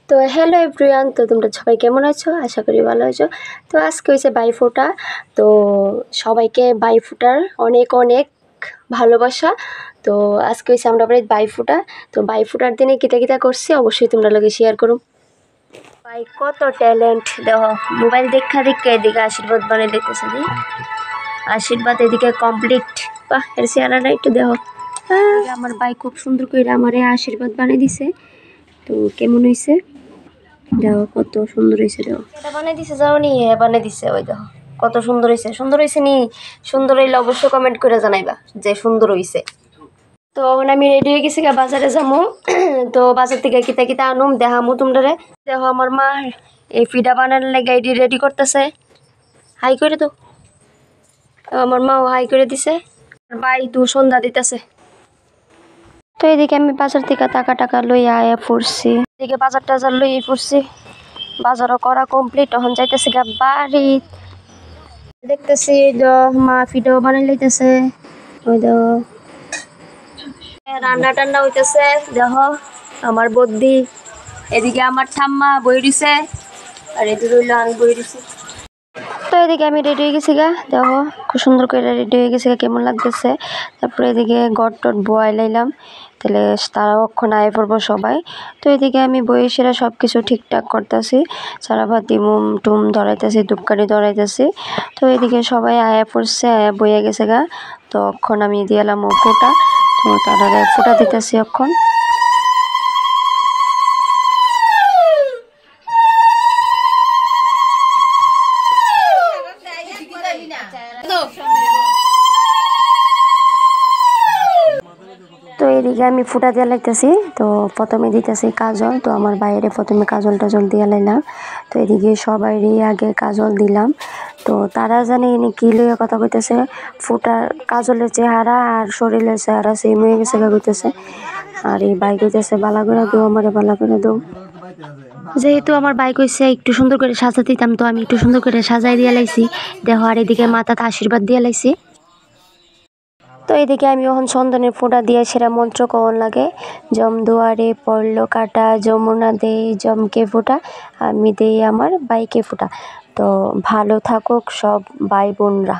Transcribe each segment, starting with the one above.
তো hello everyone, তো তোমরা সবাই কেমন আছো? আশা করি ভালো আছো। তো আজকে হয়েছে বাইফোঁটা। তো সবাইকে বাইফোঁটার অনেক অনেক ভালোবাসা। তো আজকে হয়েছে আমরা বাড়ির বাইফোঁটা। তো বাইফোঁটার দিনে কিতা কিতা করছি অবশ্যই তোমরা লগে শেয়ার করো। ভাই কত ট্যালেন্ট দেখো, মোবাইল দেখা দেখে এদিকে আশীর্বাদ বানিয়ে দেখতেছে। আশীর্বাদ এদিকে কমপ্লিট। বাহ, এর চেহারাটা একটু দেখো। আমার ভাই খুব সুন্দর করে আমারে আশীর্বাদ বানিয়ে দিছে। তো কেমন হয়েছে দেখো, কত সুন্দর হয়েছে। দেখো এটা বানিয়ে দিছে, যাও নি বানিয়ে দিছে। ওই দেখো কত সুন্দর হয়েছে। সুন্দর হয়েছে নি? সুন্দর হইলে অবশ্যই কমেন্ট করে জানাইবা যে সুন্দর হয়েছে। তো আমি রেডি হয়ে গেছি বাজারে যাবো। তো বাজার থেকে কিতা কিতা আনুম দেখামু তোমরা। দেখো আমার মা এই ফিডা বানানোর লেগে এটি রেডি করতেছে। হাই করে তো আমার মাও হাই করে দিছে। ভাই তো সন্ধ্যা দিতেছে। তো এদিকে আমি বাজার থেকে টাকা লইয়া আয়া পড়ছি। এদিকে বাজার টাজার লইয়া পড়ছি। বাজারও করা কমপ্লিট। তখন যাইতেছি গা বাড়ি। দেখতেছি মা ফিডাও বানাই লইতেছে। ওই দেখো রান্না টান্না হইতেছে। দেখো আমার বদ্দি, এদিকে আমার ঠাম্মা বই দিছে, আর এদিকে হইলো আমি বই দিছি। তো এদিকে আমি রেডি হয়ে গেছি গা। দেখো খুব সুন্দর করে রেডি হয়ে গেছি গা, কেমন লাগতেছে। তারপরে এদিকে গড় টট বয় লাইলাম, তাহলে তারাও অক্ষণ আয় পড়বো সবাই। তো এদিকে আমি বইয়ে সেরা সব কিছু ঠিকঠাক করতেছি। চারাভাতি মুম টুম ধরাইতেছি, ধূপকাঠি ধরাইতেছি। তো এদিকে সবাই আয়া পড়ছে, আয়া বইয়া গেছে গা। তো অক্ষণ আমি দিয়ালাম ও ফোঁটা। তো তারা ফোঁটা দিতেছি অক্ষণ। তো এদিকে আমি ফুটা দিয়ে লাগতেছি। তো প্রথমে দিতেছি কাজল। তো আমার বাইরে প্রথমে কাজল টাজল দিয়ে লাইলাম। তো এদিকে সবাইরই আগে কাজল দিলাম। তো তারা জানে এনে কি লইয়া কথা কইতেছে, ফুটার কাজলের চেহারা আর শরীরের চেহারা সেম হয়ে গেছে কইতেছে। আর এই বাইক হইতেছে বালা করে দো, আমারে বালা করে দো। যেহেতু আমার বাইক হইছে একটু সুন্দর করে সাজাতে দিতাম, তো আমি একটু সুন্দর করে সাজাই দিয়ে লাইছি। দেখো আর এদিকে মাথাতে আশীর্বাদ দিয়ে লাইছি। তো এদিকে আমি এখন চন্দনের ফোঁটা দিয়ে সেরা মন্ত্র কখন লাগে, জম দুয়ারে পড়লো কাটা, যমুনা দেই জমকে ফোঁটা, আমি দেই আমার বাইকে ফোঁটা। তো ভালো থাকুক সব ভাই বোনরা।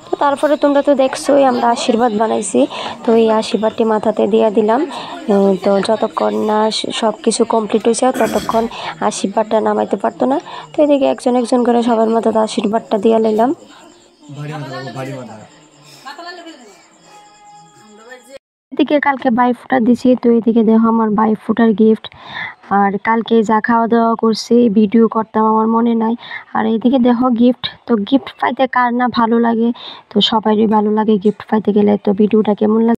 তো তারপরে তোমরা তো দেখছোই আমরা আশীর্বাদ বানাইছি। তো এই আশীর্বাদটি মাথাতে দিয়ে দিলাম। তো যতক্ষণ না সব কিছু কমপ্লিট হয়েছে ততক্ষণ আশীর্বাদটা নামাইতে পারতো না। তো এদিকে একজন একজন করে সবার মাথাতে আশীর্বাদটা দিয়ে নিলাম। এদিকে কালকে বাইফোঁটা দিছি। তো এদিকে দেখো আমার বাইফোঁটার গিফট। আর কালকে যা খাওয়া দাওয়া করছি ভিডিও করতাম আমার মনে নাই। আর এইদিকে দেখো গিফট। তো গিফট পাইতে কার না ভালো লাগে, তো সবারই ভালো লাগে গিফট পাইতে গেলে। তো ভিডিওটা কেমন লাগে